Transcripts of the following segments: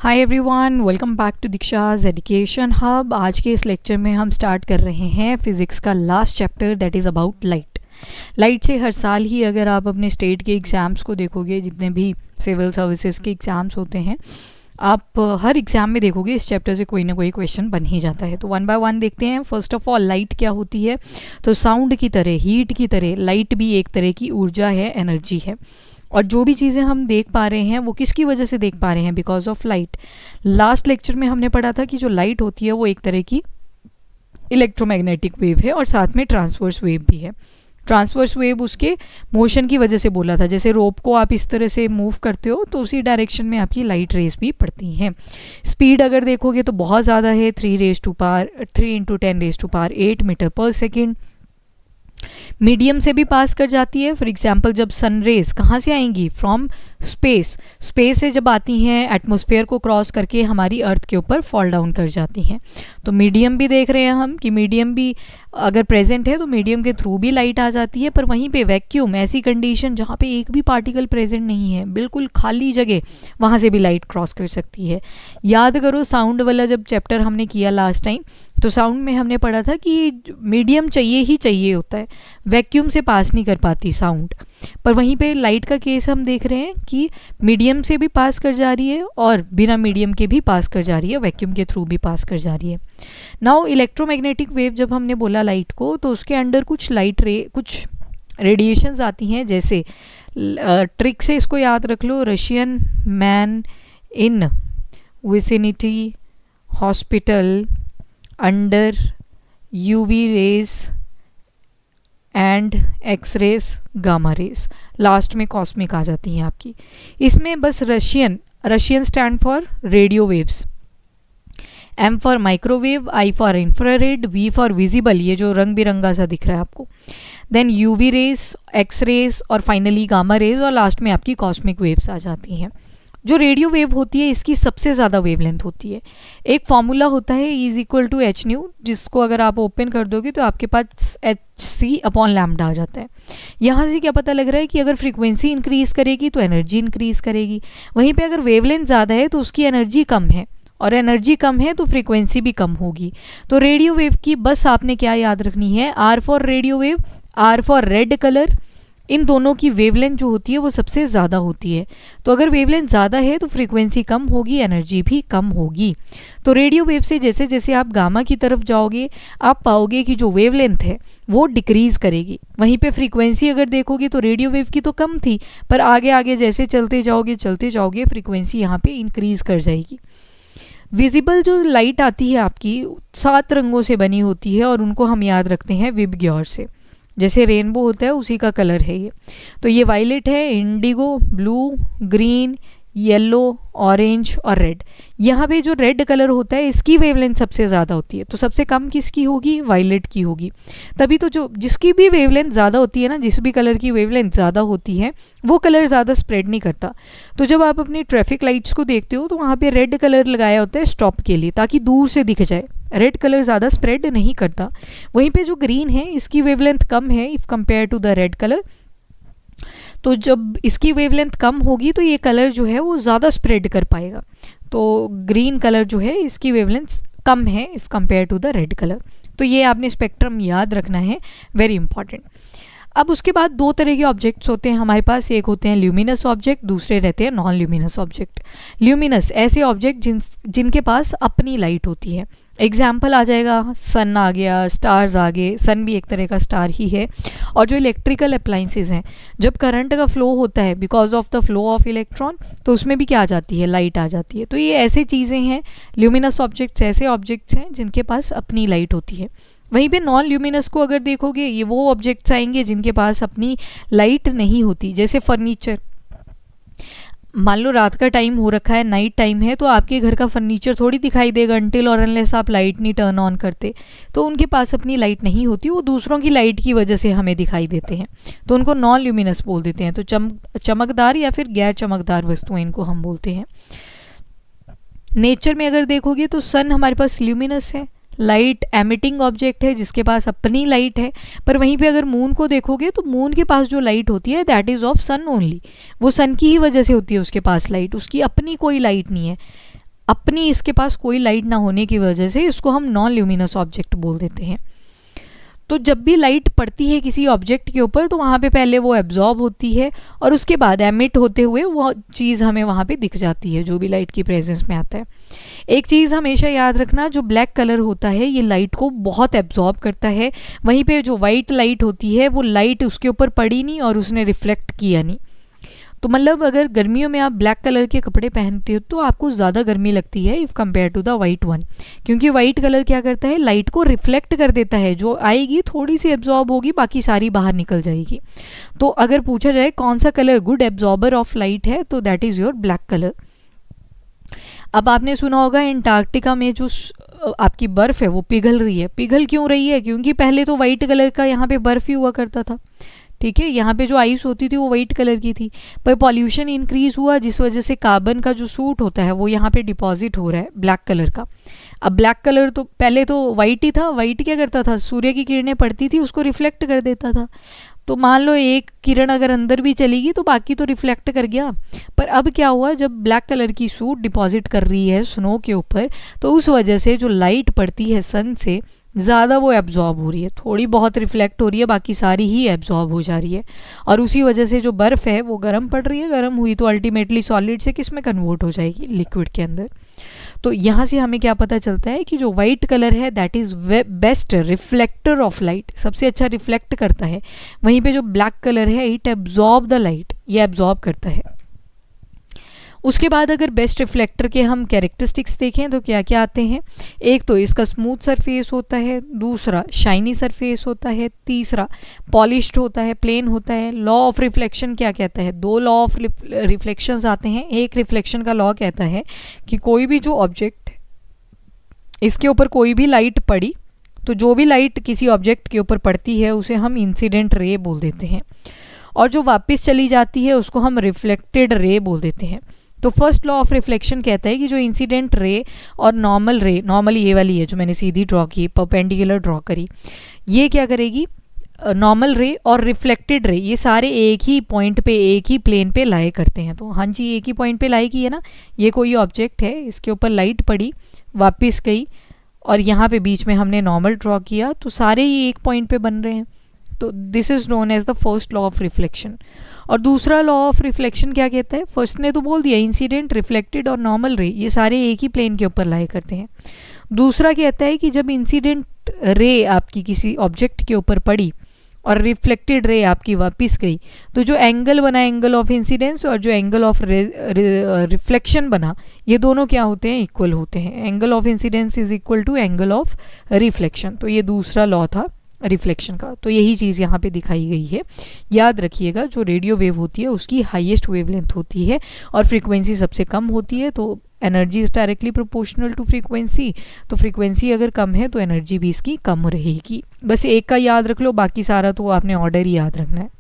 Hi everyone, welcome back to Diksha's education hub. आज के इस लेक्चर में हम स्टार्ट कर रहे हैं फिज़िक्स का last chapter that is about light. Light से हर साल ही अगर आप अपने स्टेट के एग्ज़ाम्स को देखोगे, जितने भी सिविल सर्विसेज के एग्ज़ाम्स होते हैं, आप हर एग्ज़ाम में देखोगे इस चैप्टर से कोई ना कोई क्वेश्चन बन ही जाता है। तो वन बाय वन देखते हैं। फर्स्ट ऑफ ऑल, लाइट क्या होती है? तो साउंड की तरह, हीट की तरह लाइट भी एक तरह की ऊर्जा है, एनर्जी है। और जो भी चीज़ें हम देख पा रहे हैं वो किसकी वजह से देख पा रहे हैं? Because of light. Last lecture में हमने पढ़ा था कि जो लाइट होती है वो एक तरह की इलेक्ट्रोमैग्नेटिक वेव है और साथ में ट्रांसवर्स वेव भी है। ट्रांसवर्स वेव उसके मोशन की वजह से बोला था। जैसे रोप को आप इस तरह से मूव करते हो तो उसी डायरेक्शन में आपकी लाइट रेज भी पड़ती हैं। स्पीड अगर देखोगे तो बहुत ज़्यादा है, 3 × 10⁸ मीटर पर सेकेंड। मीडियम से भी पास कर जाती है। फॉर एग्जाम्पल, जब सन रेज कहाँ से आएंगी? From space. स्पेस से जब आती हैं एटमॉस्फेयर को क्रॉस करके हमारी अर्थ के ऊपर फॉल डाउन कर जाती हैं। तो मीडियम भी देख रहे हैं हम कि मीडियम भी अगर प्रेजेंट है तो मीडियम के थ्रू भी लाइट आ जाती है। पर वहीं पे वैक्यूम, ऐसी कंडीशन जहाँ पे एक भी पार्टिकल प्रेजेंट नहीं है, बिल्कुल खाली जगह, वहाँ से भी लाइट क्रॉस कर सकती है। याद करो साउंड वाला जब चैप्टर हमने किया लास्ट टाइम, तो साउंड में हमने पढ़ा था कि मीडियम चाहिए ही चाहिए होता है, वैक्यूम से पास नहीं कर पाती साउंड। पर वहीं पे लाइट का केस हम देख रहे हैं कि मीडियम से भी पास कर जा रही है और बिना मीडियम के भी पास कर जा रही है, वैक्यूम के थ्रू भी पास कर जा रही है। नाउ इलेक्ट्रोमैग्नेटिक वेव जब हमने बोला लाइट को, तो उसके अंडर कुछ कुछ रेडिएशंस आती हैं। जैसे ट्रिक से इसको याद रख लो, Russian man in vicinity hospital under UV rays and X rays, gamma rays, last में कॉस्मिक आ जाती हैं आपकी। इसमें बस Russian stand for radio waves, M for microwave, I for infrared, V for visible, ये जो रंग बिरंगा सा दिख रहा है आपको, then UV rays, X rays और फाइनली गामा रेज, और लास्ट में आपकी कॉस्मिक वेव्स आ जाती हैं। जो रेडियो वेव होती है इसकी सबसे ज़्यादा वेवलेंथ होती है। एक फॉर्मूला होता है E=h², जिसको अगर आप ओपन कर दोगे तो आपके पास hc/λ आ जाता है। यहाँ से क्या पता लग रहा है कि अगर फ्रीक्वेंसी इंक्रीज़ करेगी तो एनर्जी इंक्रीज़ करेगी। वहीं पे अगर वेवलेंथ ज़्यादा है तो उसकी एनर्जी कम है, और एनर्जी कम है तो फ्रीक्वेंसी भी कम होगी। तो रेडियो वेव की बस आपने क्या याद रखनी है? R for radio wave, R for red colour. इन दोनों की वेवलेंथ जो होती है वो सबसे ज़्यादा होती है। तो अगर वेवलेंथ ज़्यादा है तो फ्रीक्वेंसी कम होगी, एनर्जी भी कम होगी। तो रेडियो वेव से जैसे जैसे आप गामा की तरफ जाओगे आप पाओगे कि जो वेवलेंथ है वो डिक्रीज़ करेगी। वहीं पे फ्रीक्वेंसी अगर देखोगे तो रेडियो वेव की तो कम थी, पर आगे आगे जैसे चलते जाओगे फ्रीक्वेंसी यहाँ पे इंक्रीज़ कर जाएगी। विजिबल जो लाइट आती है आपकी 7 रंगों से बनी होती है और उनको हम याद रखते हैं विबग्योर से। जैसे रेनबो होता है उसी का कलर है ये। तो ये वायलेट है, Indigo, blue, green, yellow, orange और रेड। यहाँ पे जो रेड कलर होता है इसकी वेवलेंथ सबसे ज़्यादा होती है। तो सबसे कम किसकी होगी? वायलेट की होगी। तभी तो जो जिसकी भी वेवलेंथ ज़्यादा होती है ना, जिस भी कलर की वेवलेंथ ज़्यादा होती है वो कलर ज़्यादा स्प्रेड नहीं करता। तो जब आप अपनी ट्रैफिक लाइट्स को देखते हो तो वहाँ पे रेड कलर लगाया होता है स्टॉप के लिए, ताकि दूर से दिख जाए। रेड कलर ज़्यादा स्प्रेड नहीं करता। वहीं पे जो ग्रीन है इसकी वेवलेंथ कम है if compare to the red colour. तो जब इसकी वेवलेंथ कम होगी तो ये कलर जो है वो ज़्यादा स्प्रेड कर पाएगा। तो ग्रीन कलर जो है इसकी वेवलेंथ कम है if compare to the red colour. तो ये आपने स्पेक्ट्रम याद रखना है, वेरी इंपॉर्टेंट। अब उसके बाद 2 तरह के ऑब्जेक्ट्स होते हैं हमारे पास। एक होते हैं ल्यूमिनस ऑब्जेक्ट, दूसरे रहते हैं नॉन ल्यूमिनस ऑब्जेक्ट। ल्यूमिनस ऐसे ऑब्जेक्ट जिनके पास अपनी लाइट होती है। एग्जाम्पल आ जाएगा, सन आ गया, स्टार्स आ गए। सन भी एक तरह का स्टार ही है। और जो इलेक्ट्रिकल अप्लाइंसेस हैं, जब करंट का फ्लो होता है because of the flow of electron, तो उसमें भी क्या आ जाती है? लाइट आ जाती है। तो ये ऐसे चीज़ें हैं, ल्यूमिनस ऑब्जेक्ट्स ऐसे ऑब्जेक्ट्स हैं जिनके पास अपनी लाइट होती है। वहीं पे नॉन ल्यूमिनस को अगर देखोगे, ये वो ऑब्जेक्ट्स आएंगे जिनके पास अपनी लाइट नहीं होती। जैसे फर्नीचर, मान लो रात का टाइम हो रखा है, नाइट टाइम है, तो आपके घर का फर्नीचर थोड़ी दिखाई देगा अनटिल और अनलेस आप लाइट नहीं टर्न ऑन करते। तो उनके पास अपनी लाइट नहीं होती, वो दूसरों की लाइट की वजह से हमें दिखाई देते हैं। तो उनको नॉन ल्यूमिनस बोल देते हैं। तो चमकदार या फिर गैर चमकदार वस्तुएं इनको हम बोलते हैं। नेचर में अगर देखोगे तो सन हमारे पास ल्यूमिनस है, लाइट एमिटिंग ऑब्जेक्ट है जिसके पास अपनी लाइट है। पर वहीं पे अगर मून को देखोगे तो मून के पास जो लाइट होती है that is of sun only, वो सन की ही वजह से होती है उसके पास लाइट, उसकी अपनी कोई लाइट नहीं है। अपनी इसके पास कोई लाइट ना होने की वजह से इसको हम नॉन ल्यूमिनस ऑब्जेक्ट बोल देते हैं। तो जब भी लाइट पड़ती है किसी ऑब्जेक्ट के ऊपर तो वहाँ पे पहले वो एब्जॉर्ब होती है और उसके बाद एमिट होते हुए वो चीज़ हमें वहाँ पे दिख जाती है जो भी लाइट की प्रेजेंस में आता है। एक चीज़ हमेशा याद रखना, जो ब्लैक कलर होता है ये लाइट को बहुत एब्जॉर्ब करता है, वहीं पे जो वाइट लाइट होती है वो लाइट उसके ऊपर पड़ी नहीं और उसने रिफ्लेक्ट किया नहीं। तो मतलब अगर गर्मियों में आप ब्लैक कलर के कपड़े पहनते हो तो आपको ज़्यादा गर्मी लगती है if compare to the white one, क्योंकि वाइट कलर क्या करता है, लाइट को रिफ्लेक्ट कर देता है, जो आएगी थोड़ी सी एब्जॉर्ब होगी, बाकी सारी बाहर निकल जाएगी। तो अगर पूछा जाए कौन सा colour good absorber of light है तो that is your black colour. अब आपने सुना होगा एंटार्क्टिका में जो आपकी बर्फ़ है वो पिघल रही है। पिघल क्यों रही है? क्योंकि पहले तो वाइट कलर का यहाँ पे बर्फ़ ही हुआ करता था, ठीक है, यहाँ पे जो आइस होती थी वो वाइट कलर की थी, पर पॉल्यूशन इंक्रीज हुआ जिस वजह से कार्बन का जो सूट होता है वो यहाँ पे डिपॉजिट हो रहा है ब्लैक कलर का। अब ब्लैक कलर तो पहले तो वाइट ही था, वाइट क्या करता था, सूर्य की किरणें पड़ती थी उसको रिफ्लेक्ट कर देता था। तो मान लो एक किरण अगर अंदर भी चलेगी तो बाकी तो रिफ्लेक्ट कर गया। पर अब क्या हुआ, जब ब्लैक कलर की सूट डिपॉजिट कर रही है स्नो के ऊपर तो उस वजह से जो लाइट पड़ती है सन से ज़्यादा वो एब्जॉर्ब हो रही है, थोड़ी बहुत रिफ्लेक्ट हो रही है, बाकी सारी ही एब्जॉर्ब हो जा रही है। और उसी वजह से जो बर्फ़ है वो गर्म पड़ रही है, गर्म हुई तो अल्टीमेटली सॉलिड से किस में कन्वर्ट हो जाएगी, लिक्विड के अंदर। तो यहाँ से हमें क्या पता चलता है कि जो वाइट कलर है that is best reflector of light, सबसे अच्छा रिफ्लेक्ट करता है। वहीं पे जो ब्लैक कलर है इट एब्जॉर्ब द लाइट, ये एब्जॉर्ब करता है। उसके बाद अगर बेस्ट रिफ्लेक्टर के हम कैरेक्टरिस्टिक्स देखें तो क्या क्या आते हैं, एक तो इसका स्मूथ सरफेस होता है, दूसरा शाइनी सरफेस होता है, तीसरा पॉलिश्ड होता है, प्लेन होता है। लॉ ऑफ रिफ्लेक्शन क्या कहता है, दो लॉ ऑफ रिफ्लेक्शंस आते हैं। एक रिफ्लेक्शन का लॉ कहता है कि कोई भी जो ऑब्जेक्ट इसके ऊपर कोई भी लाइट पड़ी तो जो भी लाइट किसी ऑब्जेक्ट के ऊपर पड़ती है उसे हम इंसिडेंट रे बोल देते हैं, और जो वापस चली जाती है उसको हम रिफ्लेक्टेड रे बोल देते हैं। तो फर्स्ट लॉ ऑफ रिफ्लेक्शन कहता है कि जो इंसिडेंट रे और नॉर्मल रे, नॉर्मली ये वाली है जो मैंने सीधी ड्रॉ की, परपेंडिकुलर ड्रॉ करी, ये क्या करेगी, नॉर्मल रे और रिफ्लेक्टेड रे ये सारे एक ही पॉइंट पे, एक ही प्लेन पे लाए करते हैं। तो हाँ जी, एक ही पॉइंट पे लाई की है ना, ये कोई ऑब्जेक्ट है, इसके ऊपर लाइट पड़ी, वापस गई और यहाँ पे बीच में हमने नॉर्मल ड्रॉ किया, तो सारे ही एक पॉइंट पे बन रहे हैं। तो this is known as the first law of reflection. और दूसरा लॉ ऑफ रिफ्लेक्शन क्या कहता है, फर्स्ट ने तो बोल दिया इंसिडेंट, रिफ्लेक्टेड और नॉर्मल रे ये सारे एक ही प्लेन के ऊपर लाए करते हैं। दूसरा कहता है कि जब इंसिडेंट रे आपकी किसी ऑब्जेक्ट के ऊपर पड़ी और रिफ्लेक्टेड रे आपकी वापस गई तो जो एंगल बना, एंगल ऑफ इंसिडेंस और जो एंगल ऑफ रिफ्लेक्शन बना, ये दोनों क्या होते हैं, इक्वल होते हैं। Angle of incidence is equal to angle of reflection. तो ये दूसरा लॉ था रिफ्लेक्शन का। तो यही चीज़ यहाँ पे दिखाई गई है। याद रखिएगा जो रेडियो वेव होती है उसकी हाईएस्ट वेवलेंथ होती है और फ्रीक्वेंसी सबसे कम होती है, तो energy is directly proportional to frequency. तो फ्रीक्वेंसी अगर कम है तो एनर्जी भी इसकी कम रहेगी। बस एक का याद रख लो, बाकी सारा तो आपने ऑर्डर ही याद रखना है।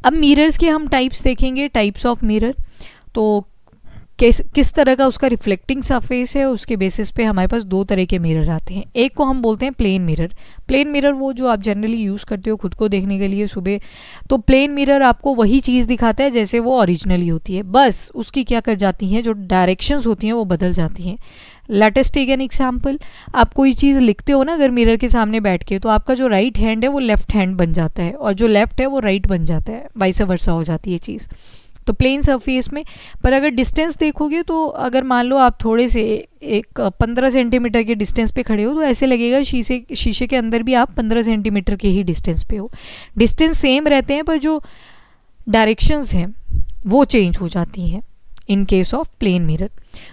अब मिरर्स के हम टाइप्स देखेंगे, टाइप्स ऑफ मिरर। तो किस तरह का उसका रिफ्लेक्टिंग सरफेस है उसके बेसिस पे हमारे पास दो तरह के मिरर आते हैं। एक को हम बोलते हैं प्लेन मिरर। प्लेन मिरर वो जो आप जनरली यूज़ करते हो खुद को देखने के लिए सुबह, तो प्लेन मिरर आपको वही चीज़ दिखाता है जैसे वो ओरिजिनली होती है, बस उसकी क्या कर जाती हैं, जो डायरेक्शंस होती हैं वो बदल जाती हैं। लेटेस्ट टेक एन एग्जाम्पल, आप कोई चीज़ लिखते हो ना अगर मिरर के सामने बैठ के, तो आपका जो राइट हैंड है वो लेफ्ट हैंड बन जाता है और जो लेफ्ट है वो राइट बन जाता है, वाइस वर्सा हो जाती है चीज़। तो प्लेन सरफेस में, पर अगर डिस्टेंस देखोगे तो अगर मान लो आप थोड़े से एक 15 सेंटीमीटर के डिस्टेंस पे खड़े हो तो ऐसे लगेगा शीशे के अंदर भी आप 15 सेंटीमीटर के ही डिस्टेंस पे हो। डिस्टेंस सेम रहते हैं पर जो डायरेक्शंस हैं वो चेंज हो जाती हैं in case of plane mirror.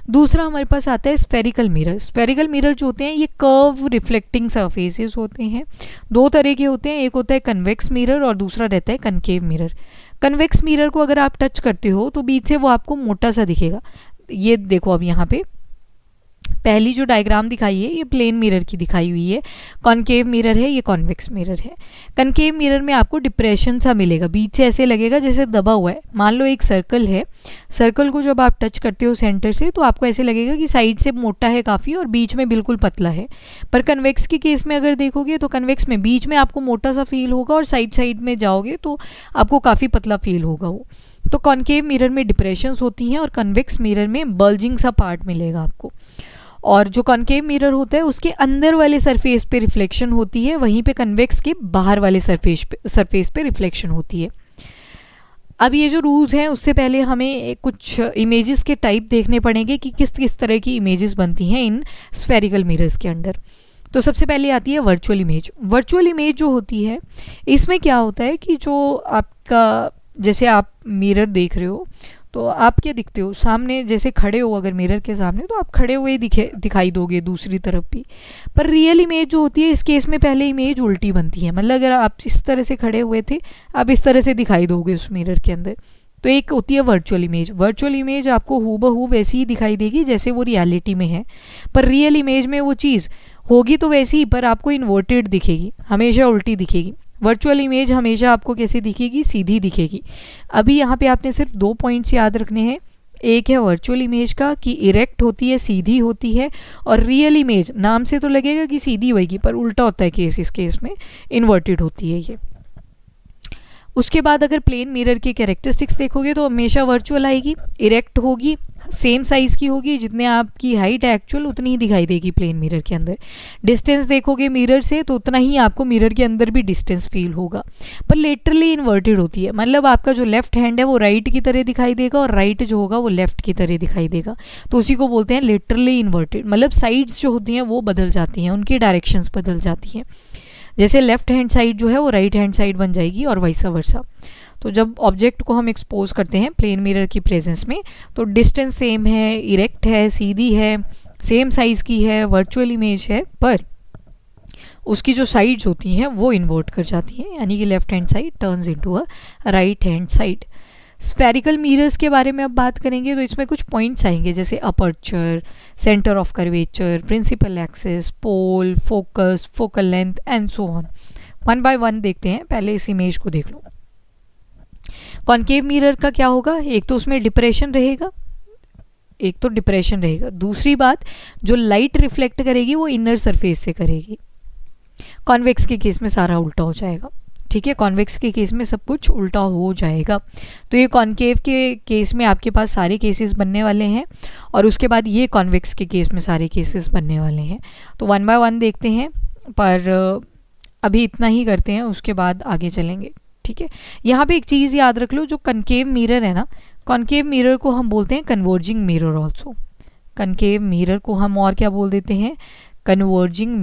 दूसरा हमारे पास आता है स्फेरिकल मिरर। स्फेरिकल मिरर जो होते हैं ये कर्व रिफ्लेक्टिंग सरफेसेस होते हैं। दो तरह के होते हैं, एक होता है कन्वेक्स मिरर और दूसरा रहता है कनकेव मिरर। कन्वेक्स मिरर को अगर आप टच करते हो तो बीच से वो आपको मोटा सा दिखेगा। ये देखो अब यहाँ पे पहली जो डायग्राम दिखाई है ये प्लेन मिरर की दिखाई हुई है, कॉनकेव मिरर है, ये कॉन्वेक्स मिरर है। कनकेव मिरर में आपको डिप्रेशन सा मिलेगा, बीच से ऐसे लगेगा जैसे दबा हुआ है। मान लो एक सर्कल है, सर्कल को जब आप टच करते हो सेंटर से तो आपको ऐसे लगेगा कि साइड से मोटा है काफ़ी और बीच में बिल्कुल पतला है। पर कन्वेक्स के केस में अगर देखोगे तो कन्वेक्स में बीच में आपको मोटा सा फील होगा और साइड साइड में जाओगे तो आपको काफ़ी पतला फील होगा वो। तो कॉन्केव मिरर में डिप्रेशंस होती हैं और कन्वेक्स मिरर में बल्जिंग सा पार्ट मिलेगा आपको। और जो कॉन्केव मिरर होता है उसके अंदर वाले सरफेस पे रिफ्लेक्शन होती है, वहीं पे कन्वेक्स के बाहर वाले सरफेस पे रिफ्लेक्शन होती है। अब ये जो रूल्स हैं उससे पहले हमें कुछ इमेजेस के टाइप देखने पड़ेंगे कि किस किस तरह की इमेजेस बनती हैं इन स्फेरिकल मिरर्स के अंदर। तो सबसे पहले आती है वर्चुअल इमेज। वर्चुअल इमेज जो होती है इसमें क्या होता है कि जो आपका, जैसे आप मिरर देख रहे हो तो आप क्या दिखते हो, सामने जैसे खड़े हो अगर मिरर के सामने तो आप खड़े हुए दिखाई दोगे दूसरी तरफ भी। पर रियल इमेज जो होती है इस केस में पहले इमेज उल्टी बनती है, मतलब अगर आप इस तरह से खड़े हुए थे आप इस तरह से दिखाई दोगे उस मिरर के अंदर। तो एक होती है वर्चुअल इमेज। वर्चुअल इमेज आपको हूबहू वैसी ही दिखाई देगी जैसे वो रियलिटी में है, पर रियल इमेज में वो चीज़ होगी तो वैसी ही, पर आपको इन्वर्टेड दिखेगी, हमेशा उल्टी दिखेगी। वर्चुअल इमेज हमेशा आपको कैसे दिखेगी, सीधी दिखेगी। अभी यहाँ पे आपने सिर्फ 2 पॉइंट्स याद रखने हैं। एक है वर्चुअल इमेज का कि इरेक्ट होती है, सीधी होती है, और रियल इमेज नाम से तो लगेगा कि सीधी होगी पर उल्टा होता है केस, इस केस में इन्वर्टेड होती है ये। उसके बाद अगर प्लेन मिरर के कैरेक्टरिस्टिक्स देखोगे तो हमेशा वर्चुअल आएगी, इरेक्ट होगी, सेम साइज़ की होगी, जितने आपकी हाइट है एक्चुअल उतनी ही दिखाई देगी प्लेन मिरर के अंदर। डिस्टेंस देखोगे मिरर से तो उतना ही आपको मिरर के अंदर भी डिस्टेंस फील होगा, पर लेटरली इन्वर्टेड होती है, मतलब आपका जो लेफ्ट हैंड है वो राइट की तरह दिखाई देगा और राइट जो होगा वो लेफ्ट की तरह दिखाई देगा। तो उसी को बोलते हैं लेटरली इन्वर्टेड, मतलब साइड्स जो होती हैं वो बदल जाती हैं, उनकी डायरेक्शंस बदल जाती हैं। जैसे लेफ्ट हैंड साइड जो है वो राइट हैंड साइड बन जाएगी और वाइसा वर्सा। तो जब ऑब्जेक्ट को हम एक्सपोज करते हैं प्लेन मिरर की प्रेजेंस में तो डिस्टेंस सेम है, इरेक्ट है, सीधी है, सेम साइज़ की है, वर्चुअल इमेज है, पर उसकी जो साइड्स होती हैं वो इन्वर्ट कर जाती हैं, यानी कि left hand side turns into a right hand side. Spherical mirrors के बारे में अब बात करेंगे तो इसमें कुछ पॉइंट्स आएंगे जैसे aperture, centre of curvature, principal axis, pole, focus, focal length and so on. One by one देखते हैं, पहले इस इमेज को देख लो। कॉन्केव मिरर का क्या होगा, एक तो उसमें डिप्रेशन रहेगा, दूसरी बात जो लाइट रिफ्लेक्ट करेगी वो इनर सरफेस से करेगी। कॉन्वेक्स के केस में सारा उल्टा हो जाएगा, ठीक है, कॉन्वेक्स के केस में सब कुछ उल्टा हो जाएगा। तो ये कॉन्केव के केस में आपके पास सारे केसेस बनने वाले हैं और उसके बाद ये कॉन्वेक्स के केस में सारे केसेस बनने वाले हैं। तो वन बाय वन देखते हैं, पर अभी इतना ही करते हैं, उसके बाद आगे चलेंगे, ठीक है। यहाँ पे एक चीज़ याद रख लो, जो कनकेव मिरर है ना, कॉन्केव मिरर को हम बोलते हैं converging mirror also. Concave mirror को हम और क्या बोल देते हैं, कन्वर्जिंग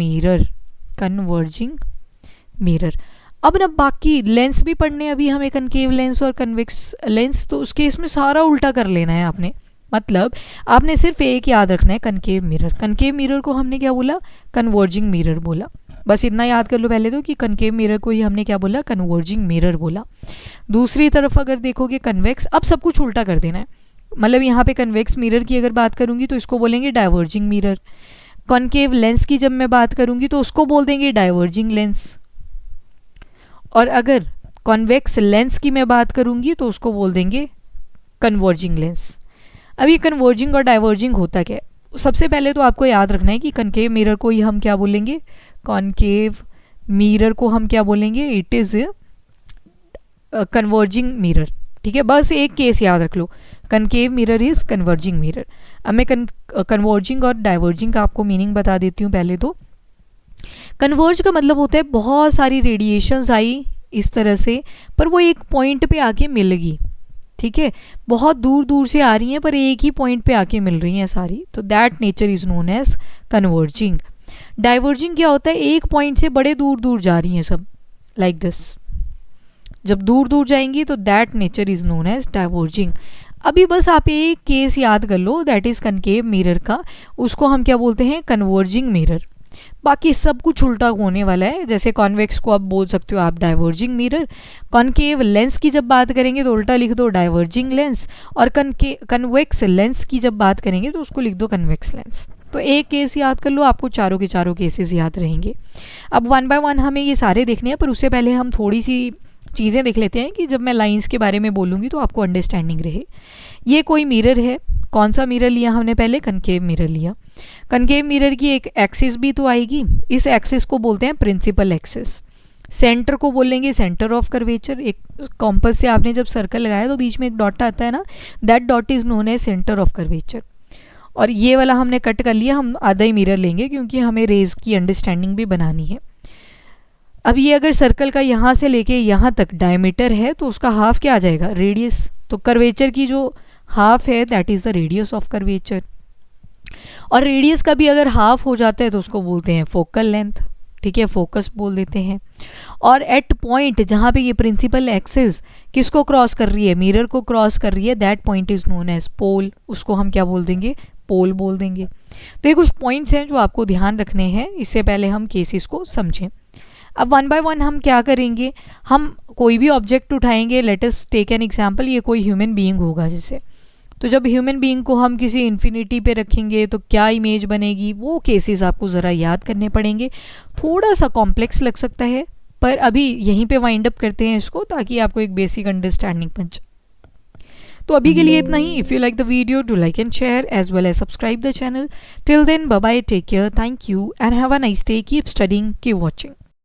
मिरर। अब ना बाकी लेंस भी पढ़ने अभी हमें, कनकेव लेंस और कन्वेक्स लेंस, तो उसके इसमें सारा उल्टा कर लेना है आपने। मतलब आपने सिर्फ एक याद रखना है, कनकेव मिरर को हमने क्या बोला, कन्वर्जिंग मिरर बोला। बस इतना याद कर लो पहले तो कि कनकेव मिरर को ही हमने क्या बोला, कन्वर्जिंग मिरर बोला। दूसरी तरफ अगर देखोगे कन्वेक्स, अब सब कुछ उल्टा कर देना है। मतलब यहाँ पे कन्वेक्स मिरर की अगर बात करूँगी तो इसको बोलेंगे डाइवर्जिंग मिरर। कॉन्केव लेंस की जब मैं बात करूँगी तो उसको बोल देंगे डाइवर्जिंग लेंस। और अगर कॉन्वेक्स लेंस की मैं बात करूँगी तो उसको बोल देंगे कन्वर्जिंग लेंस। अब ये कन्वर्जिंग और डाइवर्जिंग होता क्या है, सबसे पहले तो आपको याद रखना है कि कनकेव मिरर को ही हम क्या बोलेंगे, कॉन्केव मिरर को हम क्या बोलेंगे, इट इज़ कन्वर्जिंग मिरर, ठीक है। बस एक केस याद रख लो, concave mirror is converging mirror. अब मैं कन्वर्जिंग और डाइवर्जिंग का आपको मीनिंग बता देती हूँ। पहले तो कन्वर्ज का मतलब होता है बहुत सारी रेडिएशंस आई इस तरह से, पर वो एक पॉइंट पे आके मिल गई, ठीक है, बहुत दूर दूर से आ रही हैं पर एक ही पॉइंट पे आके मिल रही हैं सारी, तो that nature is known as converging. Diverging क्या होता है, एक पॉइंट से बड़े दूर दूर जा रही हैं सब, लाइक दिस, जब दूर दूर जाएंगी तो that nature is known as diverging. अभी बस आप एक केस याद कर लो, दैट इज़ कनकेव मिरर का, उसको हम क्या बोलते हैं, कन्वर्जिंग मिरर। बाकी सब कुछ उल्टा होने वाला है। जैसे कॉन्वेक्स को आप बोल सकते हो आप डाइवर्जिंग मिरर, कॉन्केव लेंस की जब बात करेंगे तो उल्टा लिख दो डाइवर्जिंग लेंस, और कन्वेक्स लेंस की जब बात करेंगे तो उसको लिख दो कन्वेक्स लेंस। तो एक केस याद कर लो, आपको चारों के चारों केसेस याद रहेंगे। अब वन बाय वन हमें ये सारे देखने हैं, पर उससे पहले हम थोड़ी सी चीज़ें देख लेते हैं कि जब मैं लाइंस के बारे में बोलूँगी तो आपको अंडरस्टैंडिंग रहे। ये कोई मिरर है, कौन सा मिरर लिया हमने पहले, कनकेव मिरर लिया। कनकेव मिरर की एक एक्सिस भी तो आएगी, इस एक्सिस को बोलते हैं प्रिंसिपल एक्सिस। सेंटर को बोलेंगे सेंटर ऑफ कर्वेचर। एक कॉम्पस से आपने जब सर्कल लगाया तो बीच में एक डॉट आता है ना, that dot is known as centre of curvature. और ये वाला हमने कट कर लिया, हम आधा ही मिरर लेंगे क्योंकि हमें रेज की अंडरस्टैंडिंग भी बनानी है। अब ये अगर सर्कल का यहाँ से लेके यहाँ तक डायमीटर है तो उसका हाफ क्या आ जाएगा, रेडियस। तो कर्वेचर की जो हाफ है that is the radius of curvature. और रेडियस का भी अगर हाफ हो जाता है तो उसको बोलते हैं फोकल लेंथ, ठीक है, फोकस बोल देते हैं। और एट पॉइंट जहाँ पे ये प्रिंसिपल एक्सिस किसको क्रॉस कर रही है, मिरर को क्रॉस कर रही है, that point is known as pole. उसको हम क्या बोल देंगे, पोल बोल देंगे। तो ये कुछ पॉइंट्स हैं जो आपको ध्यान रखने हैं, इससे पहले हम केसेस को समझें। अब वन बाय वन हम क्या करेंगे, हम कोई भी ऑब्जेक्ट उठाएंगे। Let us take an example, ये कोई ह्यूमन बीइंग होगा जैसे, तो जब ह्यूमन बीइंग को हम किसी इन्फिनिटी पे रखेंगे तो क्या इमेज बनेगी, वो केसेस आपको ज़रा याद करने पड़ेंगे। थोड़ा सा कॉम्प्लेक्स लग सकता है पर अभी यहीं पे वाइंड अप करते हैं इसको, ताकि आपको एक बेसिक अंडरस्टैंडिंग बन जाए। तो अभी के लिए इतना ही। If you like the video, do like and share as well as subscribe the channel. Till then bye bye, take care, thank you and have a nice day, keep studying, keep watching.